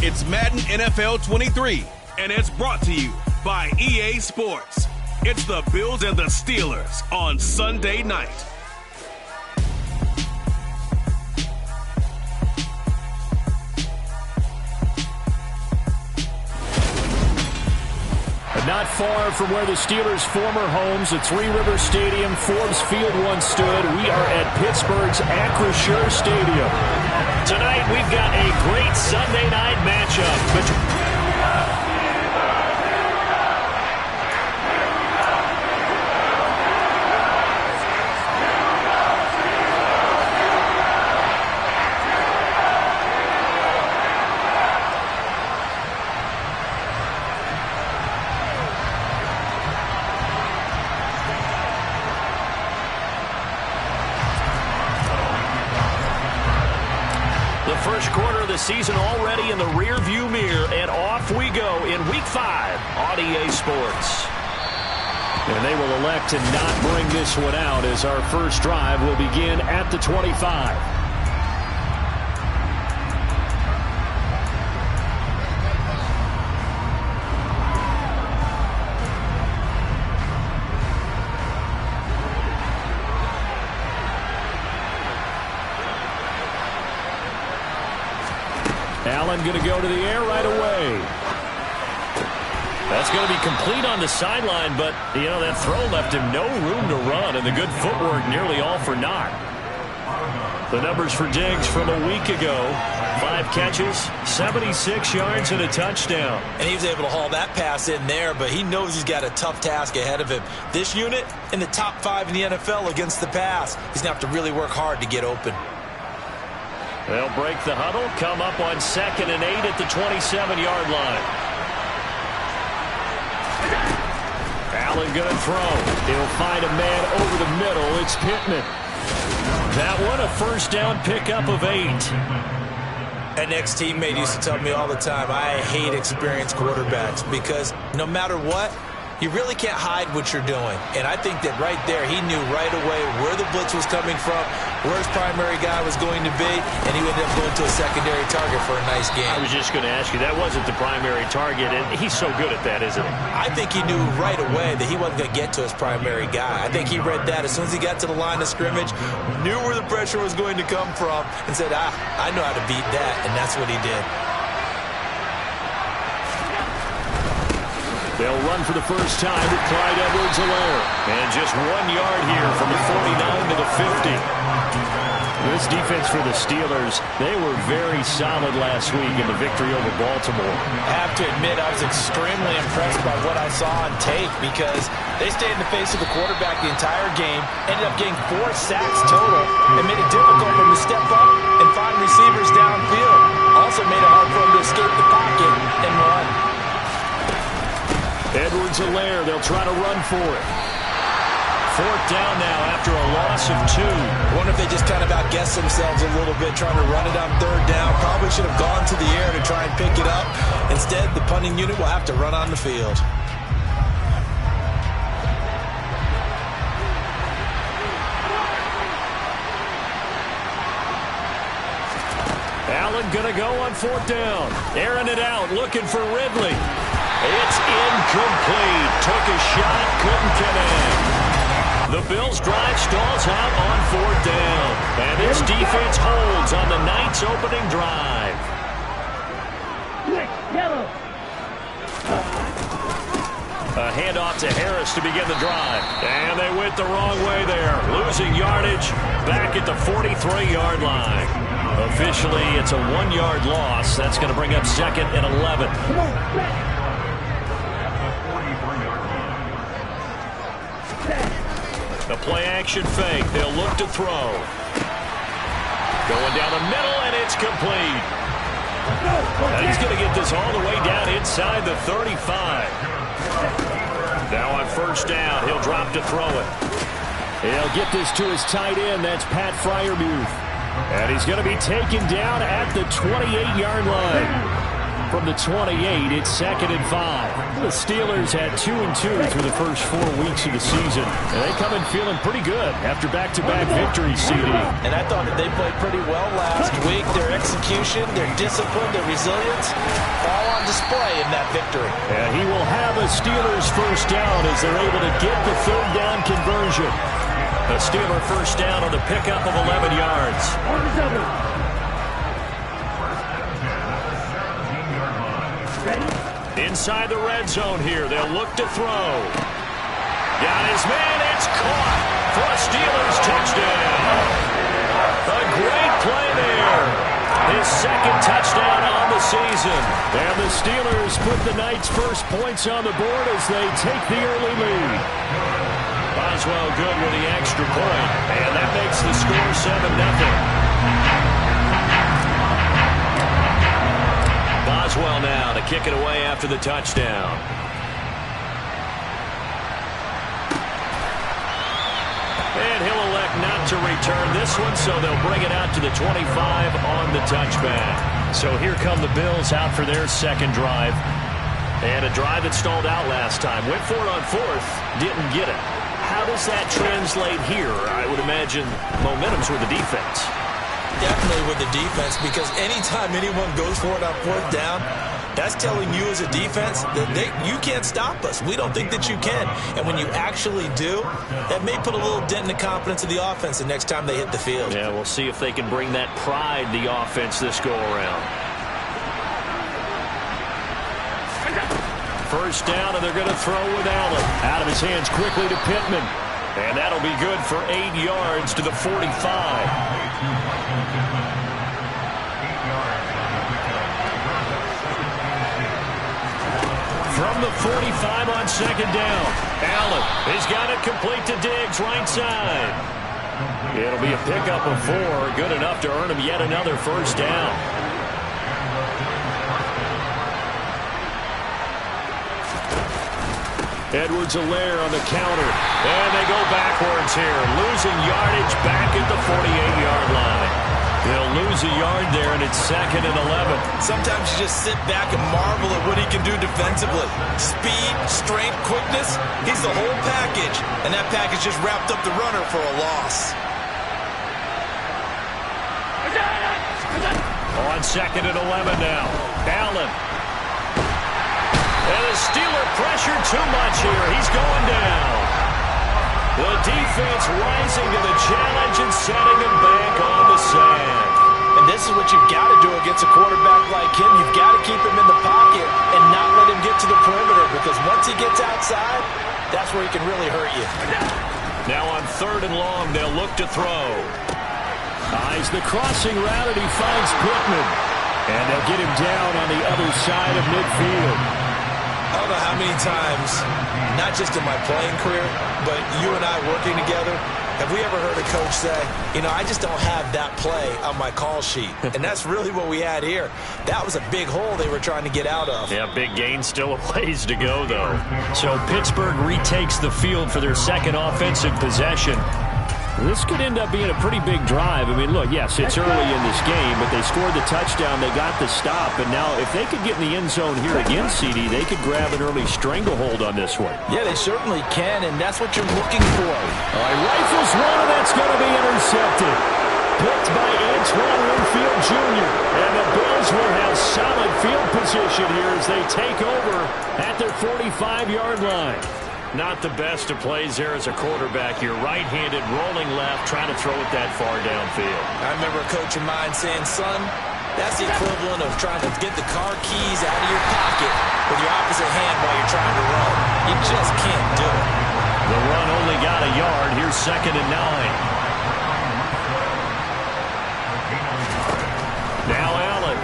It's Madden NFL 23, and it's brought to you by EA Sports. It's the Bills and the Steelers on Sunday night. Not far from where the Steelers' former homes at Three River Stadium, Forbes Field once stood, we are at Pittsburgh's Acrisure Stadium. Tonight, we've got a great Sunday night matchup. First quarter of the season already in the rear-view mirror, and off we go in Week 5 on EA Sports. And they will elect to not bring this one out as our first drive will begin at the 25. Allen going to go to the air right away. That's going to be complete on the sideline, but, you know, that throw left him no room to run, and the good footwork nearly all for naught. The numbers for Diggs from a week ago: 5 catches, 76 yards, and a touchdown. And he was able to haul that pass in there, but he knows he's got a tough task ahead of him. This unit in the top 5 in the NFL against the pass. He's going to have to really work hard to get open. They'll break the huddle, come up on 2nd and 8 at the 27-yard line. Allen going to throw. He'll find a man over the middle. It's Pittman. That one a first down pickup of 8. An ex-teammate used to tell me all the time, I hate experienced quarterbacks because no matter what, you really can't hide what you're doing. And I think that right there, he knew right away where the blitz was coming from, where his primary guy was going to be, and he ended up going to a secondary target for a nice game. I was just going to ask you, that wasn't the primary target, and he's so good at that, isn't he? I think he knew right away that he wasn't going to get to his primary guy. I think he read that as soon as he got to the line of scrimmage, knew where the pressure was going to come from, and said, I know how to beat that, and that's what he did. They'll run for the first time with Clyde Edwards-Helaire. And just 1 yard here from the 49 to the 50. This defense for the Steelers, they were very solid last week in the victory over Baltimore. I have to admit, I was extremely impressed by what I saw on tape because they stayed in the face of the quarterback the entire game, ended up getting 4 sacks total, and made it difficult for him to step up and find receivers downfield. Also made it hard for him to escape the pocket and run. Edwards-Helaire, they'll try to run for it. 4th down now after a loss of 2. I wonder if they just kind of outguessed themselves a little bit trying to run it on 3rd down. Probably should have gone to the air to try and pick it up. Instead, the punting unit will have to run on the field. Allen going to go on 4th down. Airing it out, looking for Ridley. It's incomplete. Took a shot, couldn't connect. The Bills' drive stalls out on 4th down. And this defense holds on the night's opening drive. A handoff to Harris to begin the drive. And they went the wrong way there. Losing yardage back at the 43-yard line. Officially, it's a 1-yard loss. That's going to bring up 2nd and 11. The play-action fake. They'll look to throw. Going down the middle, and it's complete. And he's going to get this all the way down inside the 35. Now on 1st down, he'll drop to throw it. He'll get this to his tight end. That's Pat Freiermuth. And he's going to be taken down at the 28-yard line. from the 28. It's 2nd and 5. The Steelers had 2-2 through the first 4 weeks of the season. And they come in feeling pretty good after back-to-back victories, CD. And I thought that they played pretty well last week. Their execution, their discipline, their resilience, all on display in that victory. And he will have a Steelers first down as they're able to get the 3rd down conversion. A Steeler first down on the pickup of 11 yards. Inside the red zone here. They'll look to throw. Got his man. It's caught for a Steelers touchdown. A great play there. His 2nd touchdown on the season. And the Steelers put the Knights' first points on the board as they take the early lead. Boswell good with the extra point. And that makes the score 7-0. Boswell now to kick it away after the touchdown. And he'll elect not to return this one, so they'll bring it out to the 25 on the touchback. So here come the Bills out for their 2nd drive. And a drive that stalled out last time. Went for it on 4th, didn't get it. How does that translate here? I would imagine momentum's with the defense. Definitely with the defense, because anytime anyone goes for it on 4th down, that's telling you as a defense that you can't stop us. We don't think that you can. And when you actually do, that may put a little dent in the confidence of the offense the next time they hit the field. Yeah, we'll see if they can bring that pride to the offense this go-around. First down, and they're going to throw with Allen. Out of his hands quickly to Pittman. And that'll be good for 8 yards to the 45. From the 45 on 2nd down. Allen has got it complete to Diggs, right side. It'll be a pickup of 4. Good enough to earn him yet another first down. Edwards-Helaire on the counter. And they go backwards here. Losing yardage back at the 48-yard line. They'll lose a yard there, and it's 2nd and 11. Sometimes you just sit back and marvel at what he can do defensively. Speed, strength, quickness, he's the whole package. And that package just wrapped up the runner for a loss. On 2nd and 11 now. Allen. And the Steeler pressured too much here. He's going down. The defense rising to the challenge and setting him back on the sand. And this is what you've got to do against a quarterback like him. You've got to keep him in the pocket and not let him get to the perimeter, because once he gets outside, that's where he can really hurt you. Now on 3rd and long, they'll look to throw. Eyes the crossing route, and he finds Pittman. And they'll get him down on the other side of midfield. I don't know how many times, not just in my playing career, but you and I working together, have we ever heard a coach say, you know, I just don't have that play on my call sheet. And that's really what we had here. That was a big hole they were trying to get out of. Yeah, big gain, still a ways to go, though. So Pittsburgh retakes the field for their 2nd offensive possession. This could end up being a pretty big drive. I mean, look, yes, it's early in this game, but they scored the touchdown. They got the stop. And now if they could get in the end zone here again, CD, they could grab an early stranglehold on this one. Yeah, they certainly can, and that's what you're looking for. All right, rifles one, and that's going to be intercepted. Picked by Antoine Winfield Jr. And the Bills will have solid field position here as they take over at their 45-yard line. Not the best of plays there as a quarterback. You're right-handed, rolling left, trying to throw it that far downfield. I remember a coach of mine saying, son, that's the equivalent of trying to get the car keys out of your pocket with your opposite hand while you're trying to run. You just can't do it. The run only got a yard. Here's 2nd and 9. Now Allen.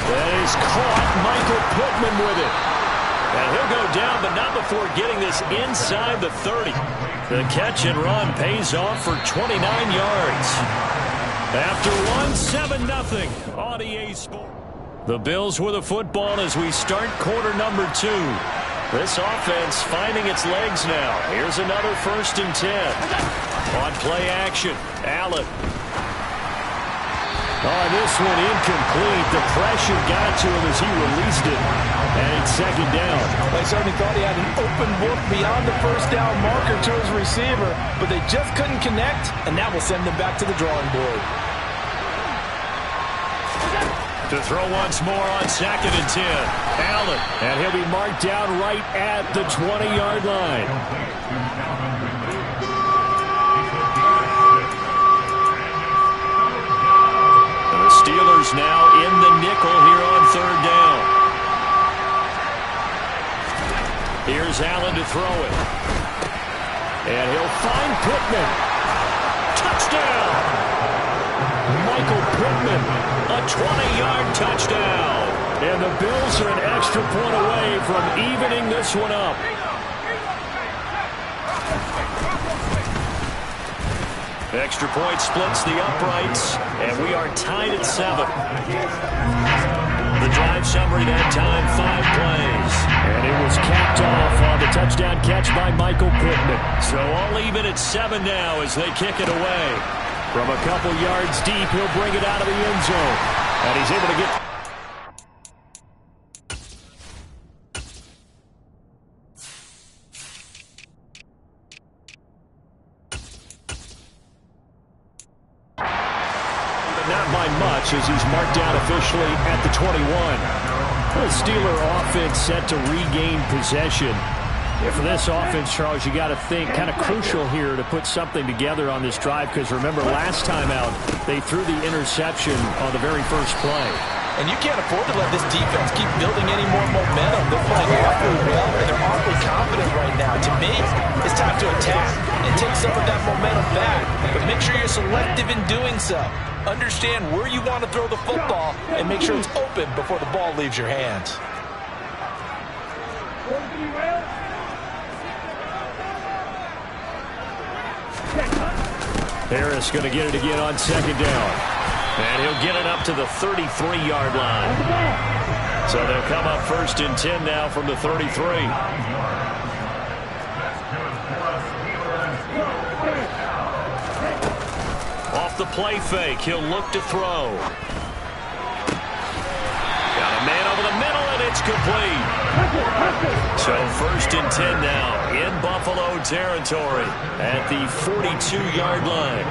That is caught. Michael Pittman with it. And he'll go down, but not before getting this inside the 30. The catch and run pays off for 29 yards. After one, 7-0 on EA Sports. The Bills with a football as we start quarter number 2. This offense finding its legs now. Here's another 1st and 10. On play action, Allen. Oh, this one incomplete. The pressure got to him as he released it. And it's second down. They certainly thought he had an open book beyond the first down marker to his receiver, but they just couldn't connect, and that will send them back to the drawing board. To throw once more on 2nd and 10. Allen, and he'll be marked down right at the 20-yard line. Steelers now in the nickel here on 3rd down. Here's Allen to throw it. And he'll find Pittman. Touchdown! Michael Pittman, a 20-yard touchdown. And the Bills are an extra point away from evening this one up. Extra point splits the uprights, and we are tied at 7. The drive summary that time, 5 plays. And it was capped off on the touchdown catch by Michael Pittman. So all even at 7 now as they kick it away. From a couple yards deep, he'll bring it out of the end zone. And he's able to get... Not by much as he's marked down officially at the 21. The Steeler offense set to regain possession. For this offense, Charles, you got to think kind of crucial here to put something together on this drive because remember last time out they threw the interception on the very first play. And you can't afford to let this defense keep building any more momentum. They're playing awfully well, and they're awfully confident right now. To me, it's time to attack and take some of that momentum back. But make sure you're selective in doing so. Understand where you want to throw the football and make sure it's open before the ball leaves your hands. Harris going to get it again on 2nd down. And he'll get it up to the 33-yard line. So they'll come up 1st and 10 now from the 33. Off the play fake, he'll look to throw. Got a man over the middle, and it's complete. So 1st and 10 now in Buffalo territory at the 42-yard line.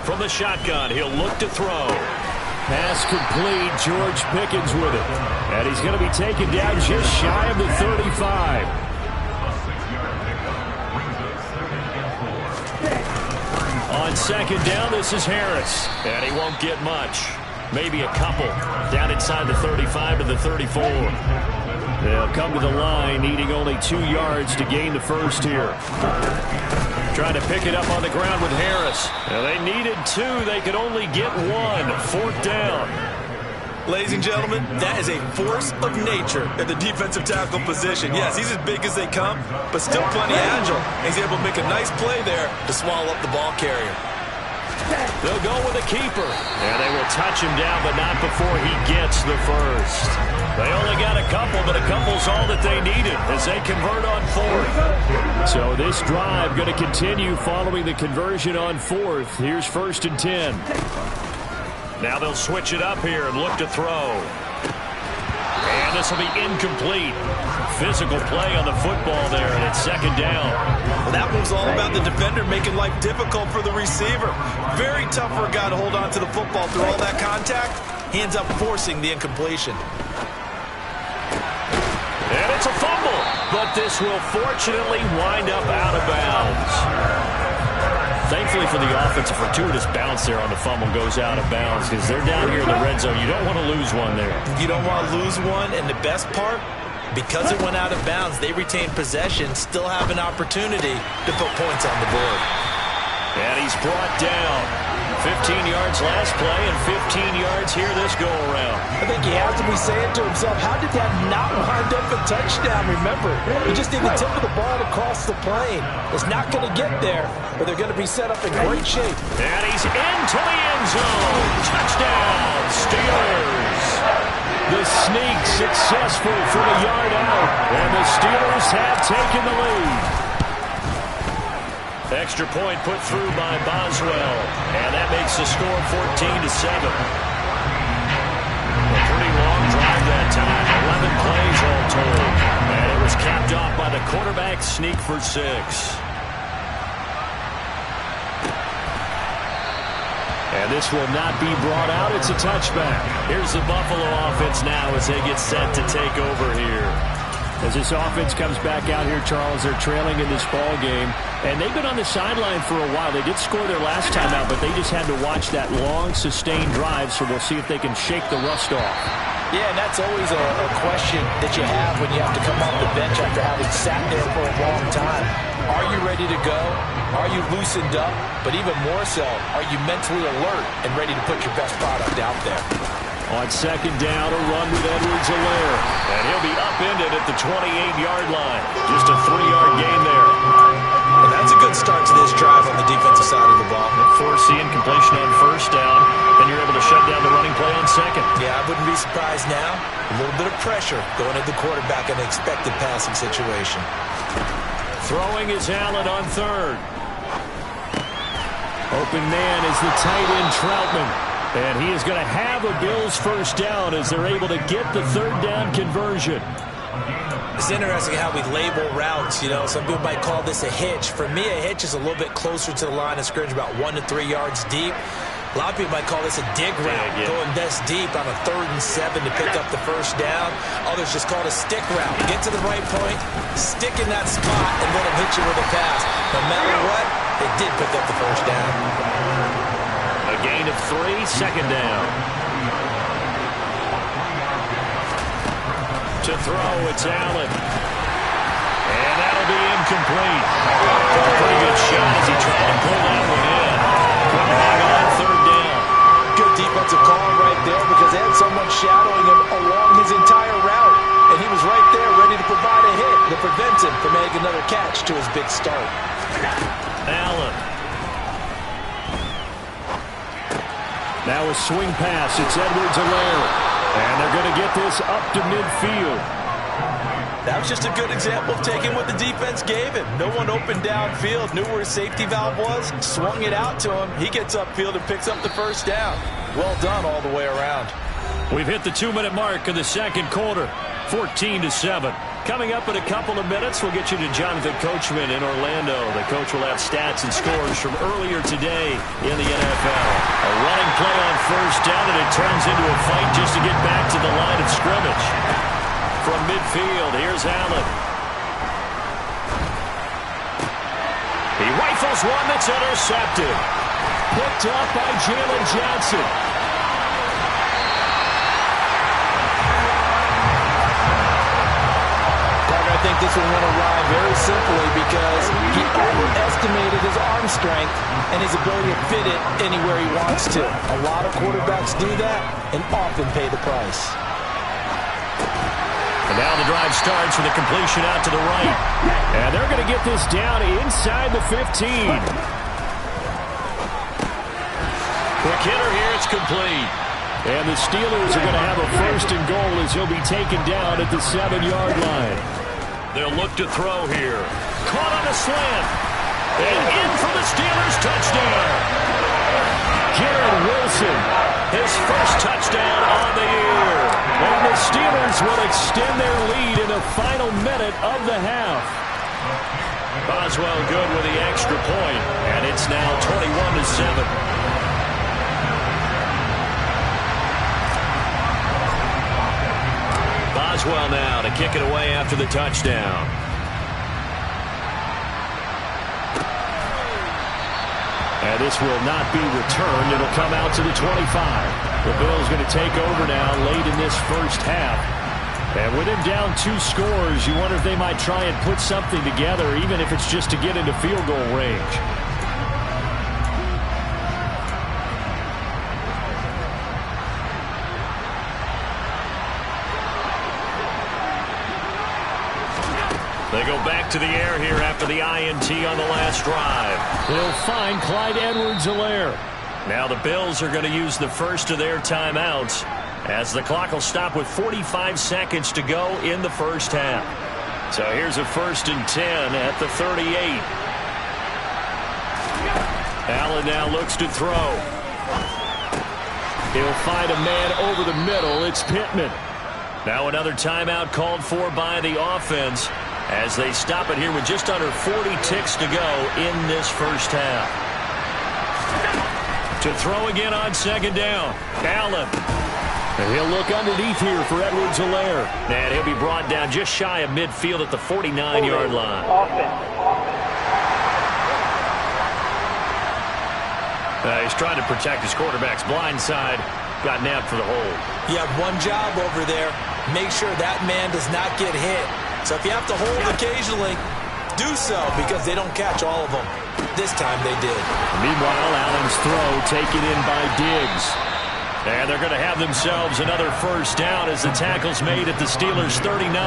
From the shotgun, he'll look to throw. Pass complete, George Pickens with it. And he's going to be taken down just shy of the 35. On 2nd down, this is Harris. And he won't get much. Maybe a couple. Down inside the 35 to the 34. They'll come to the line, needing only 2 yards to gain the first here. Trying to pick it up on the ground with Harris. Now they needed 2. They could only get 1. 4th down. Ladies and gentlemen, that is a force of nature at the defensive tackle position. Yes, he's as big as they come, but still plenty agile. He's able to make a nice play there to swallow up the ball carrier. They'll go with a keeper. And they will touch him down, but not before he gets the first. They only got a couple, but a couple's all that they needed as they convert on 4th. So this drive going to continue following the conversion on 4th. Here's 1st and 10. Now they'll switch it up here and look to throw. And this will be incomplete. Physical play on the football there, and it's 2nd down. Well, that move's all about the defender making life difficult for the receiver. Very tough for a guy to hold on to the football through all that contact. He ends up forcing the incompletion. And it's a fumble, but this will fortunately wind up out of bounds. Thankfully for the offense, a fortuitous bounce there on the fumble goes out of bounds because they're down here in the red zone. You don't want to lose one there. You don't want to lose one, and the best part, because it went out of bounds, they retain possession, still have an opportunity to put points on the board. And he's brought down. 15 yards last play and 15 yards here this go-around. I think he has to be saying to himself, how did that not wind up a touchdown? Remember, he just need the tip of the ball across the plane. It's not going to get there, but they're going to be set up in great shape. And he's into the end zone. Touchdown, Steelers. The sneak successful from a yard out, and the Steelers have taken the lead. Extra point put through by Boswell. And that makes the score 14-7. A pretty long drive that time. 11 plays all told. And it was capped off by the quarterback sneak for 6. And this will not be brought out. It's a touchback. Here's the Buffalo offense now as they get set to take over here. As this offense comes back out here, Charles, they're trailing in this ball game. And they've been on the sideline for a while. They did score their last time out, but they just had to watch that long, sustained drive. So we'll see if they can shake the rust off. Yeah, and that's always a question that you have when you have to come off the bench after having sat there for a long time. Are you ready to go? Are you loosened up? But even more so, are you mentally alert and ready to put your best product out there? On second down, a run with Edwards-Helaire. And he'll be upended at the 28-yard line. Just a 3-yard gain there. And that's a good start to this drive on the defensive side of the ball. Force the incompletion on first down, and you're able to shut down the running play on second. Yeah, I wouldn't be surprised now. A little bit of pressure going at the quarterback in an expected passing situation. Throwing is Allen on third. Open man is the tight end Troutman. And he is going to have a Bills first down as they're able to get the third down conversion. It's interesting how we label routes. You know, some people might call this a hitch. For me, a hitch is a little bit closer to the line of scrimmage, about 1 to 3 yards deep. A lot of people might call this a dig route, going this deep on a 3rd and 7 to pick up the first down. Others just call it a stick route. Get to the right point, stick in that spot, and let them hit you with a pass. No matter what, they did pick up the first down. A gain of 3, second down. To throw, it's Allen. And that'll be incomplete. Took a pretty good shot as he tried to pull that one in. Couldn't hang on third down. Good defensive call right there because they had someone shadowing him along his entire route. And he was right there ready to provide a hit to prevent him from making another catch to his big start. Allen. Now a swing pass. It's Edwards-Helaire. And they're going to get this up to midfield. That was just a good example of taking what the defense gave him. No one opened downfield, knew where his safety valve was, swung it out to him. He gets upfield and picks up the first down. Well done all the way around. We've hit the 2-minute mark of the second quarter. 14-7. Coming up in a couple of minutes, we'll get you to Jonathan Coachman in Orlando. The coach will have stats and scores from earlier today in the NFL. A running play on first down, and it turns into a fight just to get back to the line of scrimmage. From midfield, here's Allen. He rifles one that's intercepted. Picked up by Jalen Johnson. I think this one went awry very simply because he overestimated his arm strength and his ability to fit it anywhere he wants to. A lot of quarterbacks do that and often pay the price. And now the drive starts with a completion out to the right. And they're going to get this down inside the 15. Quick hitter here, it's complete. And the Steelers are going to have a first and goal as he'll be taken down at the 7-yard line. They'll look to throw here. Caught on a slant. And in for the Steelers touchdown. Garrett Wilson, his first touchdown on the year. And the Steelers will extend their lead in the final minute of the half. Boswell good with the extra point, and it's now 21-7. Boswell now to kick it away after the touchdown. And this will not be returned. It'll come out to the 25. The Bills going to take over now late in this first half. And with him down 2 scores, you wonder if they might try and put something together, even if it's just to get into field goal range. They go back to the air here after the INT on the last drive. They'll find Clyde Edwards-Helaire. Now the Bills are going to use the first of their timeouts as the clock will stop with 45 seconds to go in the first half. So here's a 1st and 10 at the 38. Allen now looks to throw. He'll find a man over the middle. It's Pittman. Now another timeout called for by the offense as they stop it here with just under 40 ticks to go in this first half. To throw again on second down. Allen. And he'll look underneath here for Edwards-Helaire. And he'll be brought down just shy of midfield at the 49-yard line. He's trying to protect his quarterback's blind side. Got nabbed for the hold. You have one job over there. Make sure that man does not get hit. So if you have to hold occasionally, do so because they don't catch all of them. This time they did. Meanwhile, Allen's throw taken in by Diggs. And they're going to have themselves another first down as the tackle's made at the Steelers' 39.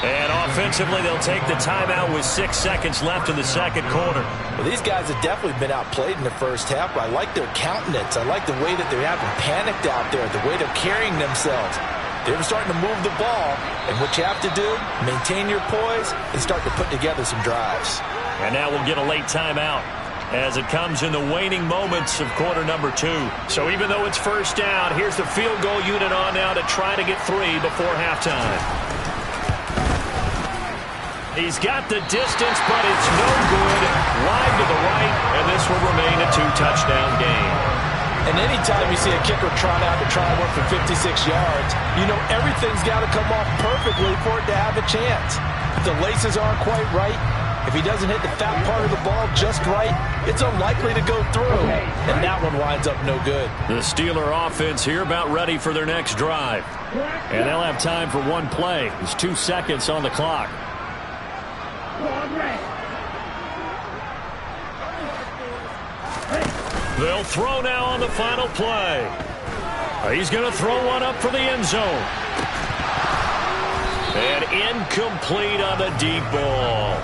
And offensively, they'll take the timeout with 6 seconds left in the second quarter. Well, these guys have definitely been outplayed in the first half, but I like their countenance. I like the way that they're having panicked out there, the way they're carrying themselves. They're starting to move the ball, and what you have to do, maintain your poise and start to put together some drives. And now we'll get a late timeout as it comes in the waning moments of quarter number 2. So even though it's first down, here's the field goal unit on now to try to get 3 before halftime. He's got the distance, but it's no good. Wide to the right, and this will remain a 2-touchdown game. And anytime you see a kicker trot out to try and work for 56 yards, you know everything's got to come off perfectly for it to have a chance. If the laces aren't quite right, if he doesn't hit the fat part of the ball just right, it's unlikely to go through. And that one winds up no good. The Steeler offense here about ready for their next drive. And they'll have time for one play. There's 2 seconds on the clock. They'll throw now on the final play. He's going to throw one up for the end zone. And incomplete on the deep ball.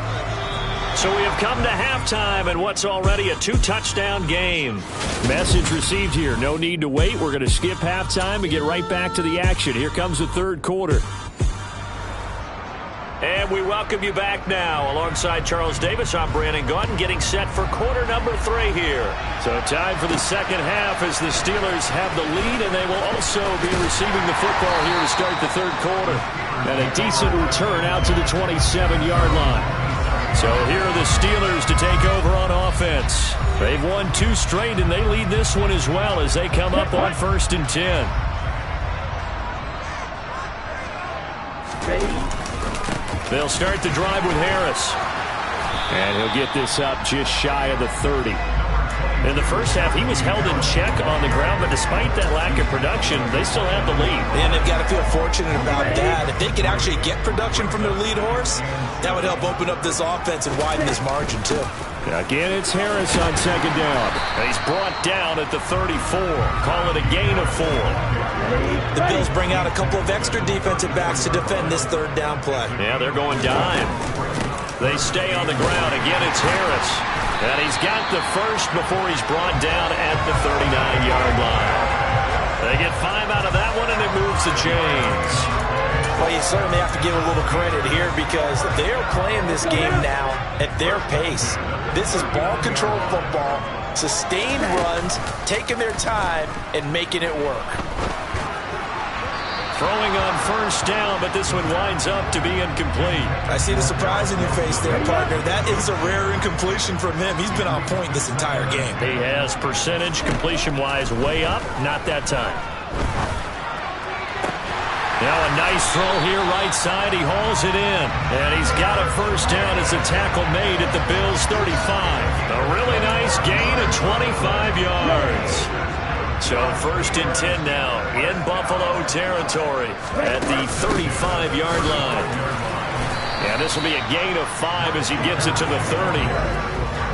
So we have come to halftime and what's already a 2-touchdown game. Message received here. No need to wait. We're going to skip halftime and get right back to the action. Here comes the third quarter. And we welcome you back now. Alongside Charles Davis, I'm Brandon Gaudin, getting set for quarter number 3 here. So time for the second half as the Steelers have the lead, and they will also be receiving the football here to start the third quarter. And a decent return out to the 27-yard line. So here are the Steelers to take over on offense. They've won 2 straight, and they lead this one as well as they come up on 1st and 10. They'll start the drive with Harris. And he'll get this up just shy of the 30. In the first half, he was held in check on the ground, but despite that lack of production, they still have the lead. And they've got to feel fortunate about that. If they could actually get production from their lead horse, that would help open up this offense and widen this margin, too. Again, it's Harris on second down. He's brought down at the 34. Call it a gain of 4. The Bills bring out a couple of extra defensive backs to defend this third down play. Yeah, they're going dime. They stay on the ground. Again, it's Harris. And he's got the first before he's brought down at the 39-yard line. They get 5 out of that one, and it moves the chains. Well, you certainly have to give a little credit here because they're playing this game now at their pace. This is ball control football, sustained runs, taking their time, and making it work. Throwing on first down, but this one winds up to be incomplete. I see the surprise in your face there, partner. That is a rare incompletion from him. He's been on point this entire game. He has percentage completion-wise way up. Not that time. Now a nice throw here right side. He hauls it in. And he's got a first down as the tackle made at the Bills' 35. A really nice gain of 25 yards. So 1st and 10 now in Buffalo territory at the 35-yard line. And this will be a gain of 5 as he gets it to the 30.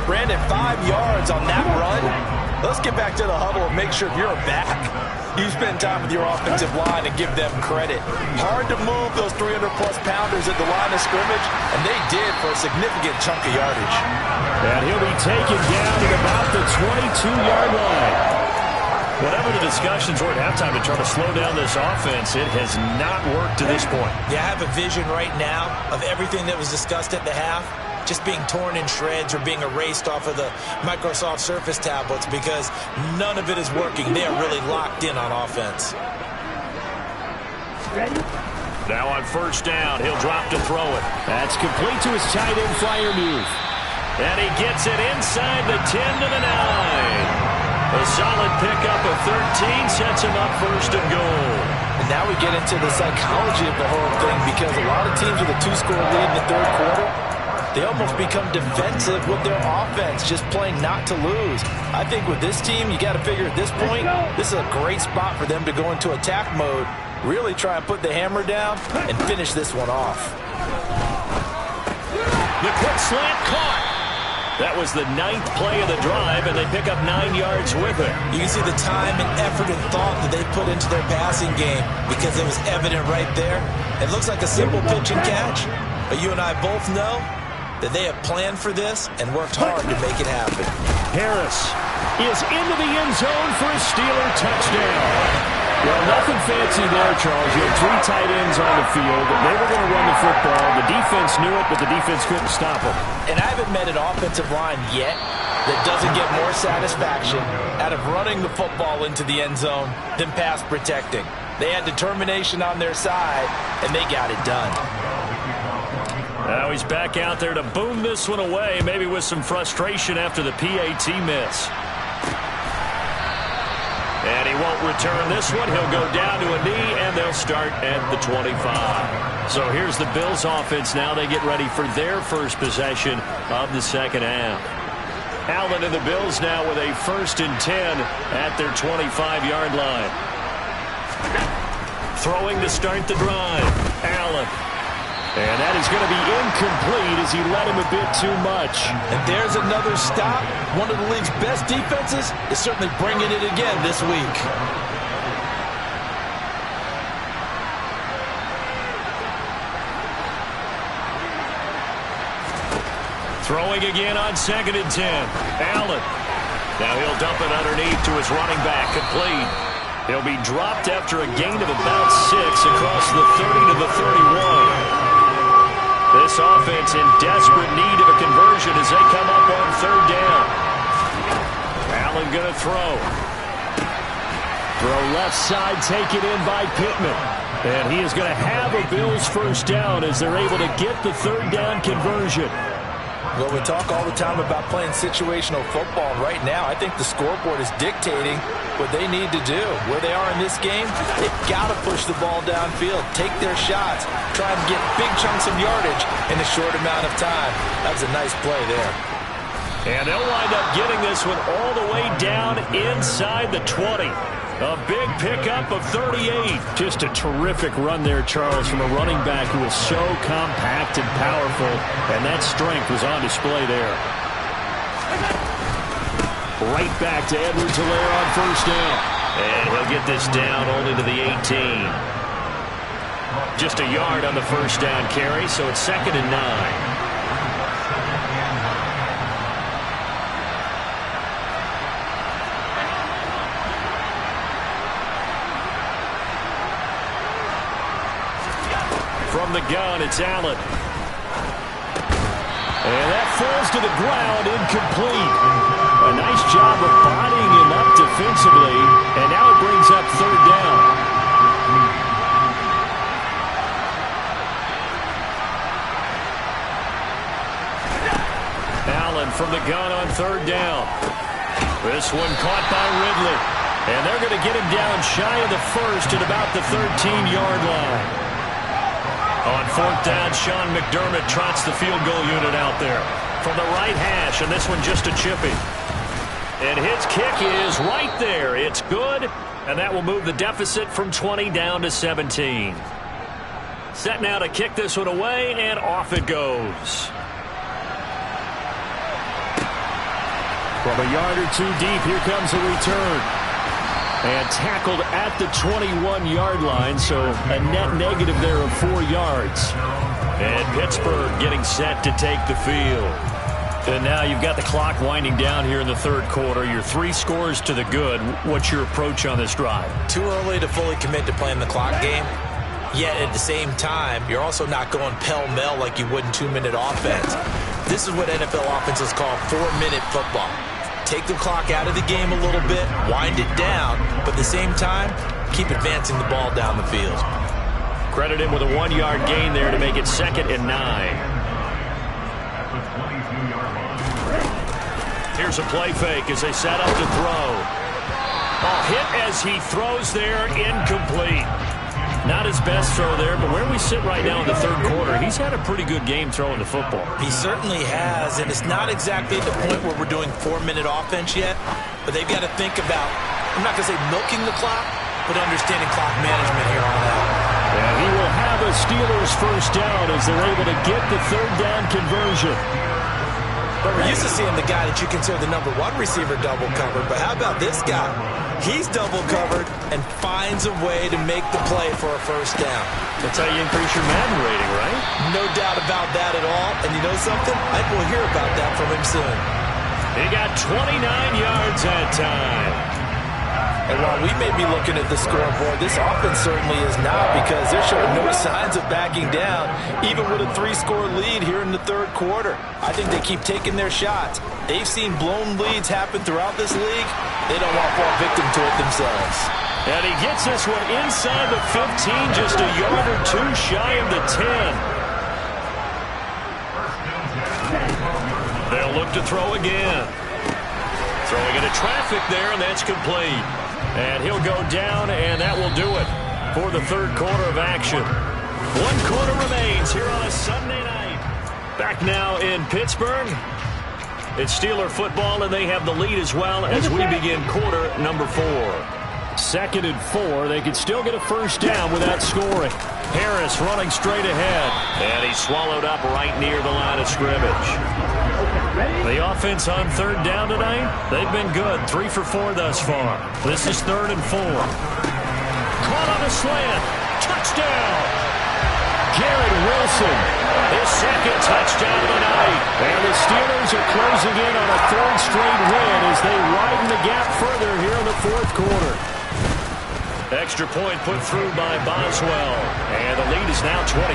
Brandon, 5 yards on that run. Let's get back to the huddle and make sure you're back. You spend time with your offensive line and give them credit. Hard to move those 300-plus pounders at the line of scrimmage, and they did for a significant chunk of yardage. And he'll be taken down at about the 22-yard line. Whatever the discussions were at halftime to try to slow down this offense, it has not worked to this point. You have a vision right now of everything that was discussed at the half. just being torn in shreds or being erased off of the Microsoft Surface tablets because none of it is working. They are really locked in on offense. Ready? Now on first down, he'll drop to throw it. That's complete to his tight end flyer move. And he gets it inside the 10 to the 9. A solid pickup of 13 sets him up first and goal. And now we get into the psychology of the whole thing because a lot of teams with a 2-score lead in the third quarter, they almost become defensive with their offense, just playing not to lose. I think with this team, you got to figure at this point, this is a great spot for them to go into attack mode, really try and put the hammer down and finish this one off. The quick slant caught. That was the 9th play of the drive, and they pick up 9 yards with it. You can see the time and effort and thought that they put into their passing game because it was evident right there. It looks like a simple pitch and catch, but you and I both know that they have planned for this and worked hard to make it happen. Harris is into the end zone for a Steeler touchdown. Well, nothing fancy there, Charles. You had 3 tight ends on the field. They were going to run the football. The defense knew it, but the defense couldn't stop them. And I haven't met an offensive line yet that doesn't get more satisfaction out of running the football into the end zone than pass protecting. They had determination on their side, and they got it done. Now he's back out there to boom this one away, maybe with some frustration after the PAT miss. And he won't return this one. He'll go down to a knee, and they'll start at the 25. So here's the Bills offense now. They get ready for their first possession of the second half. Allen and the Bills now with a 1st and 10 at their 25-yard line. Throwing to start the drive. Allen. And that is going to be incomplete as he led him a bit too much. And there's another stop. One of the league's best defenses is certainly bringing it again this week. Throwing again on 2nd and 10. Allen. Now he'll dump it underneath to his running back. Complete. He'll be dropped after a gain of about 6 across the 30 to the 31. This offense in desperate need of a conversion as they come up on 3rd down. Allen going to throw. Throw left side, taken in by Pittman. And he is going to have a Bills first down as they're able to get the 3rd down conversion. Well, we talk all the time about playing situational football. Right now, I think the scoreboard is dictating what they need to do. Where they are in this game, they've got to push the ball downfield, take their shots, try and get big chunks of yardage in a short amount of time. That was a nice play there. And they'll wind up getting this one all the way down inside the 20. A big pickup of 38. Just a terrific run there, Charles, from a running back who is so compact and powerful, and that strength was on display there. Right back to Edwards-Helaire on 1st down. And he'll get this down only to the 18. Just a yard on the 1st down carry, so it's 2nd and 9. From the gun, it's Allen. And that falls to the ground, incomplete. A nice job of bodying him up defensively, and now it brings up 3rd down. Allen from the gun on 3rd down. This one caught by Ridley. And they're going to get him down shy of the 1st at about the 13-yard line. On 4th down, Sean McDermott trots the field goal unit out there from the right hash, and this one just a chippy. And his kick is right there. It's good, and that will move the deficit from 20 down to 17. Set now to kick this one away, and off it goes. From a yard or 2 deep, here comes a return. And tackled at the 21-yard line, so a net negative there of 4 yards. And Pittsburgh getting set to take the field. And now you've got the clock winding down here in the 3rd quarter. You're 3 scores to the good. What's your approach on this drive? Too early to fully commit to playing the clock game. Yet at the same time, you're also not going pell-mell like you would in 2-minute offense. This is what NFL offenses call 4-minute football. Take the clock out of the game a little bit, wind it down, but at the same time, keep advancing the ball down the field. Credit him with a 1-yard gain there to make it 2nd and 9. Here's a play fake as they set up to throw. Oh, hit as he throws there, incomplete. Not his best throw there, but where we sit right now in the third quarter, he's had a pretty good game throwing the football. He certainly has, and it's not exactly at the point where we're doing 4-minute offense yet, but they've got to think about, I'm not going to say milking the clock, but understanding clock management here on out. And he will have a Steelers first down as they're able to get the third down conversion. But we're used to seeing the guy that you consider the #1 receiver double covered, but how about this guy? He's double covered and finds a way to make the play for a first down. That's how you increase your Madden rating, right? No doubt about that at all. And you know something? I think we'll hear about that from him soon. He got 29 yards that time. And while we may be looking at the scoreboard, this offense certainly is not, because they're showing no signs of backing down, even with a 3-score lead here in the third quarter. I think they keep taking their shots. They've seen blown leads happen throughout this league. They don't want to fall victim to it themselves. And he gets this one inside the 15, just a yard or two shy of the 10. They'll look to throw again. Throwing into traffic there, and that's complete. And he'll go down, and that will do it for the third quarter of action. 1 quarter remains here on a Sunday night. Back now in Pittsburgh. It's Steeler football, and they have the lead as well as we begin quarter number 4. 2nd and 4. They could still get a first down without scoring. Harris running straight ahead, and he's swallowed up right near the line of scrimmage. The offense on third down tonight, they've been good. 3 for 4 thus far. This is 3rd and 4. Caught on a slant. Touchdown. Garrett Wilson, his 2nd touchdown of the night. And the Steelers are closing in on a 3rd straight win as they widen the gap further here in the 4th quarter. Extra point put through by Boswell. And the lead is now 24.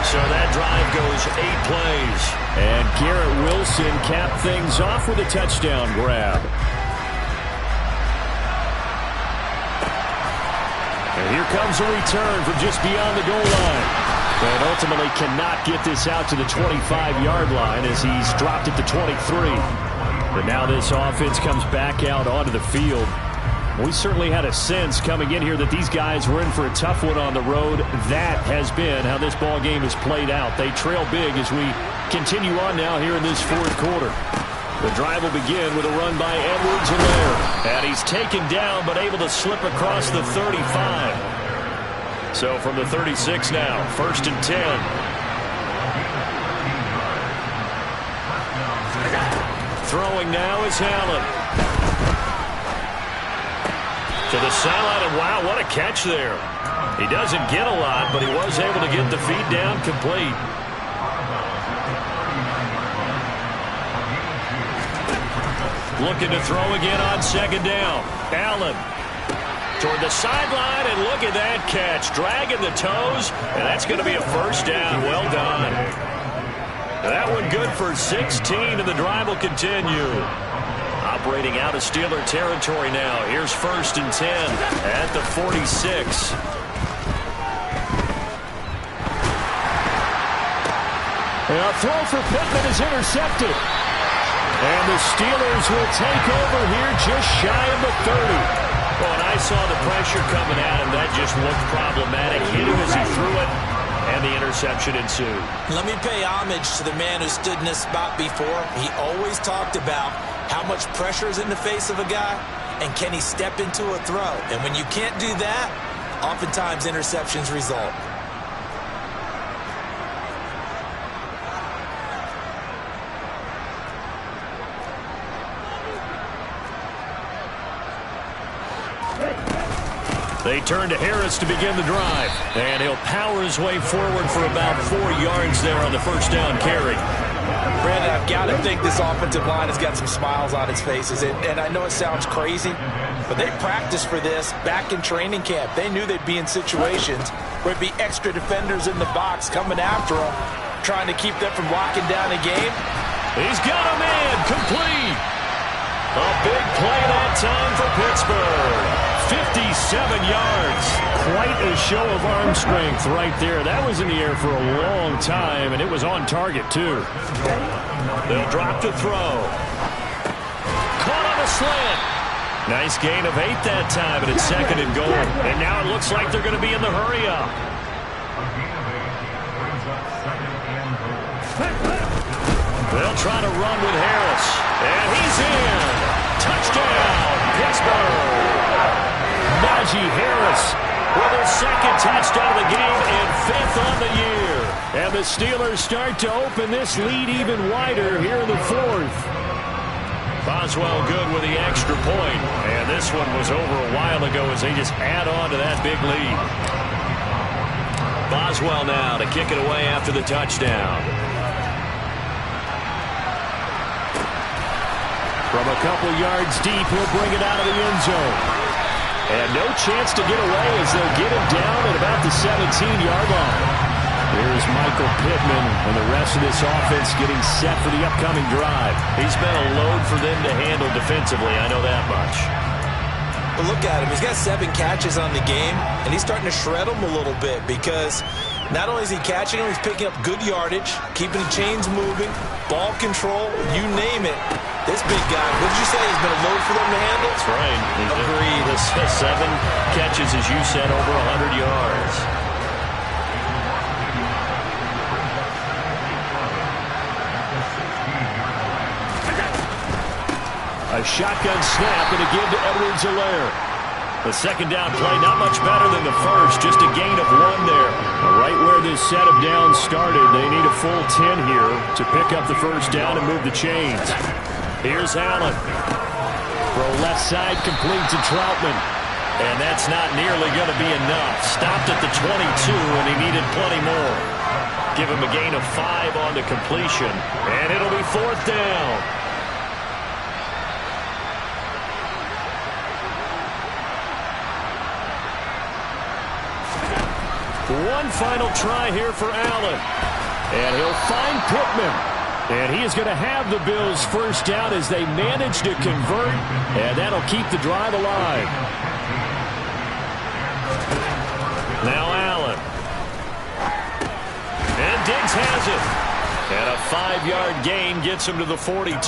So that drive goes 8 plays. And Garrett Wilson capped things off with a touchdown grab. And here comes a return from just beyond the goal line. And ultimately cannot get this out to the 25-yard line as he's dropped it to 23. But now this offense comes back out onto the field. We certainly had a sense coming in here that these guys were in for a tough one on the road. That has been how this ball game has played out. They trail big as we continue on now here in this 4th quarter. The drive will begin with a run by Edwards-Helaire. And he's taken down but able to slip across the 35. So from the 36 now, 1st and 10. Throwing now is Allen. To the sideline, and wow, what a catch there. He doesn't get a lot, but he was able to get the feed down complete. Looking to throw again on 2nd down. Allen toward the sideline, and look at that catch. Dragging the toes, and that's going to be a first down. Well done. That one good for 16, and the drive will continue. Operating out of Steeler territory now. Here's 1st and 10 at the 46. A throw for Pittman is intercepted. And the Steelers will take over here just shy of the 30. Well, and I saw the pressure coming at him. That just looked problematic. Hit him as he threw it, and the interception ensued. Let me pay homage to the man who stood in this spot before. He always talked about how much pressure is in the face of a guy, and can he step into a throw? And when you can't do that, oftentimes interceptions result. They turn to Harris to begin the drive, and he'll power his way forward for about 4 yards there on the first down carry. Brandon, I've got to think this offensive line has got some smiles on its faces. And I know it sounds crazy, but they practiced for this back in training camp. They knew they'd be in situations where it'd be extra defenders in the box coming after them. trying to keep them from locking down a game. He's got a man, complete. A big play that time for Pittsburgh. 57 yards. Quite a show of arm strength right there. That was in the air for a long time, and it was on target, too. They'll drop to throw. Caught on a slant. Nice gain of 8 that time, and it's 2nd and goal. And now it looks like they're going to be in the hurry-up. They'll try to run with Harris. And he's in. Touchdown, Pittsburgh. Najee Harris with her 2nd touchdown of the game and 5th on the year. And the Steelers start to open this lead even wider here in the 4th. Boswell good with the extra point. And this one was over a while ago as they just add on to that big lead. Boswell now to kick it away after the touchdown. From a couple yards deep, he'll bring it out of the end zone. And no chance to get away as they'll get him down at about the 17-yard line. Here's Michael Pittman and the rest of this offense getting set for the upcoming drive. He's been a load for them to handle defensively, I know that much. But look at him. He's got 7 catches on the game, and he's starting to shred them a little bit because not only is he catching them, he's picking up good yardage, keeping the chains moving, ball control, you name it. This big guy, what did you say? He's been a load for them to handle? That's right. Agreed. 7 catches, as you said, over 100 yards. A shotgun snap and a give to Edwards-Helaire. The 2nd down play, not much better than the first, just a gain of 1 there. Right where this set of downs started, they need a full 10 here to pick up the 1st down and move the chains. Here's Allen. Throw left side, complete to Troutman. And that's not nearly going to be enough. Stopped at the 22, and he needed plenty more. Give him a gain of 5 on the completion, and it'll be 4th down. One final try here for Allen. And he'll find Pittman. And he is going to have the Bills' 1st down as they manage to convert. And that'll keep the drive alive. Now Allen. And Diggs has it. And a 5-yard gain gets him to the 42.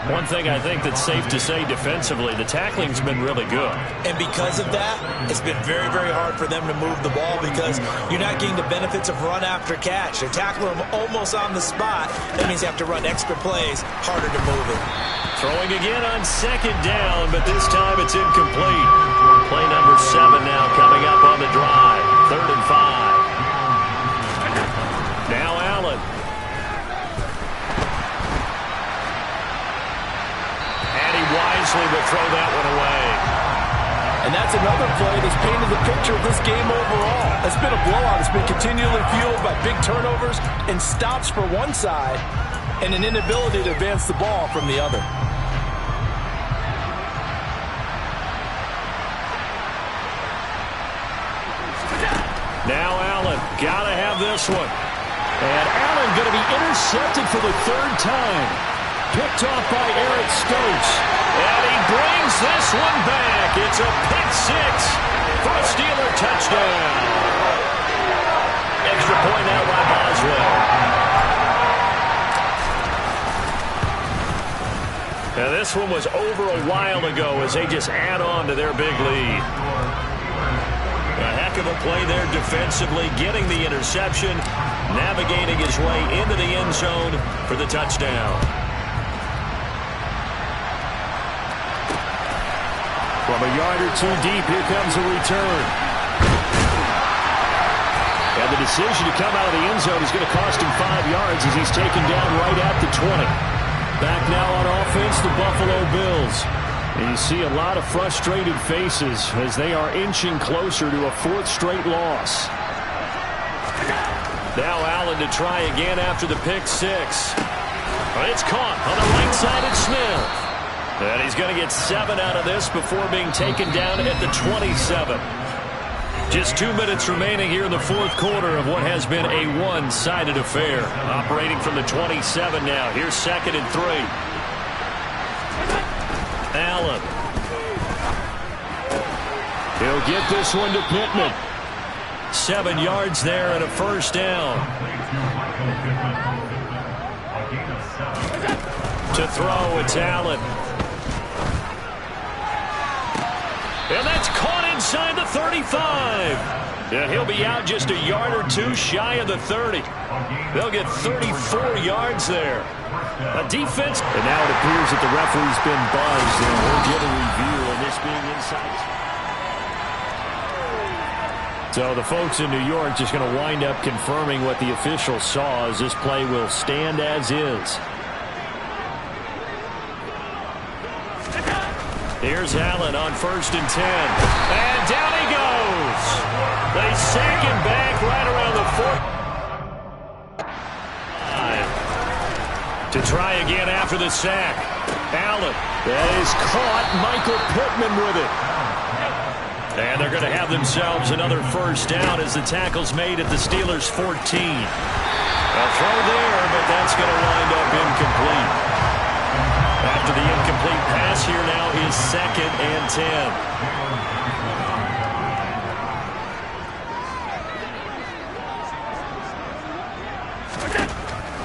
One thing I think that's safe to say defensively, the tackling's been really good. And because of that, it's been very, very hard for them to move the ball because you're not getting the benefits of run after catch. They're tackling them almost on the spot. That means you have to run extra plays, harder to move it. Throwing again on 2nd down, but this time it's incomplete. Play number 7 now coming up on the drive. 3rd and 5. Now Allen. Wisely will throw that one away. And that's another play that's painted the picture of this game overall. It's been a blowout. It's been continually fueled by big turnovers and stops for one side and an inability to advance the ball from the other. Now Allen, gotta have this one. And Allen going to be intercepted for the 3rd time. Picked off by Eric Stokes. And he brings this one back. It's a pick 6 for a Steeler touchdown. Extra point out by Boswell. Now this one was over a while ago as they just add on to their big lead. A heck of a play there defensively, getting the interception, navigating his way into the end zone for the touchdown. From a yard or 2 deep, here comes a return. And the decision to come out of the end zone is going to cost him 5 yards as he's taken down right at the 20. Back now on offense, the Buffalo Bills. And you see a lot of frustrated faces as they are inching closer to a 4th straight loss. Now Allen to try again after the pick 6. It's caught on the right side of Smith. And he's going to get 7 out of this before being taken down at the 27. Just 2 minutes remaining here in the fourth quarter of what has been a one-sided affair. Operating from the 27 now. Here's 2nd and 3. Allen. He'll get this one to Pittman. 7 yards there and a first down. To throw, it's Allen. And that's caught inside the 35. And he'll be out just a yard or two shy of the 30. They'll get 34 yards there. A defense. And now it appears that the referee's been buzzed, and we'll get a review of this being inside. So the folks in New York just going to wind up confirming what the official saw, as this play will stand as is. Here's Allen on 1st and 10. And down he goes. They sack him back right around the 4. To try again after the sack. Allen. That is caught. Michael Pittman with it. And they're going to have themselves another first down as the tackle's made at the Steelers' 14. A throw there, but that's going to wind up incomplete. After the incomplete pass, here now is 2nd and 10.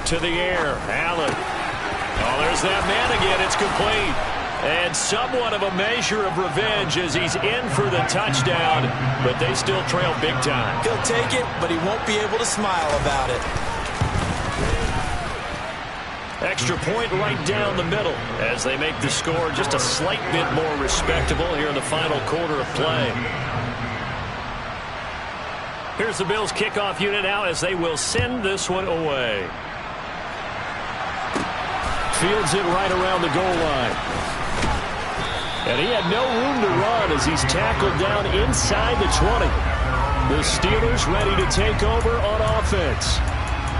To the air, Allen. Oh, there's that man again. It's complete. And somewhat of a measure of revenge as he's in for the touchdown, but they still trail big time. He'll take it, but he won't be able to smile about it. Extra point right down the middle as they make the score just a slight bit more respectable here in the final quarter of play. Here's the Bills kickoff unit out as they will send this one away. Fields it right around the goal line. And he had no room to run as he's tackled down inside the 20. The Steelers ready to take over on offense.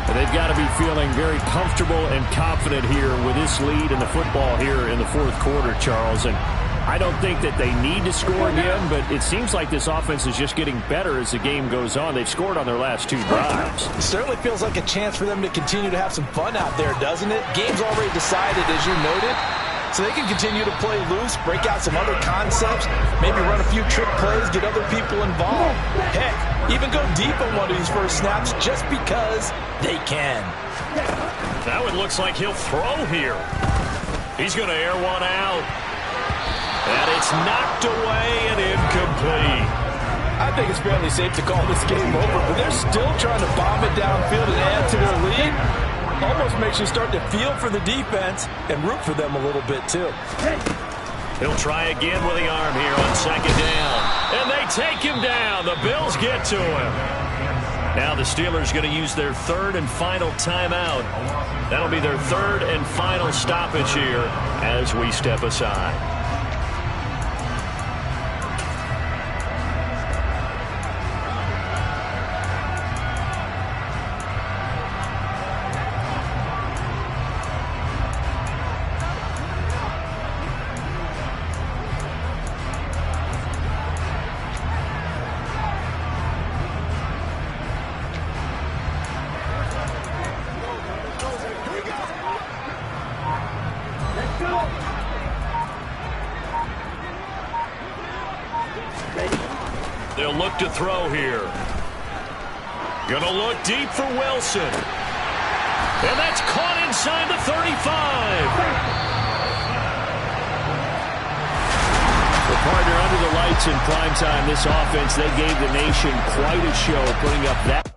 And they've got to be feeling very comfortable and confident here with this lead in the football here in the fourth quarter, Charles. And I don't think that they need to score again, but it seems like this offense is just getting better as the game goes on. They've scored on their last 2 drives. It certainly feels like a chance for them to continue to have some fun out there, doesn't it? Game's already decided, as you noted. So they can continue to play loose, break out some other concepts, maybe run a few trick plays, get other people involved. Heck, even go deep on one of these first snaps just because they can. Now it looks like he'll throw here. He's going to air one out. And it's knocked away and incomplete. I think it's fairly safe to call this game over, but they're still trying to bomb it downfield and add to their lead. Almost makes you start to feel for the defense and root for them a little bit, too. He'll try again with the arm here on 2nd down. And they take him down. The Bills get to him. Now the Steelers going to use their 3rd and final timeout. That'll be their 3rd and final stoppage here as we step aside. They'll look to throw here. Gonna look deep for Wilson. And that's caught inside the 35. The partner under the lights in primetime, this offense, they gave the nation quite a show putting up that.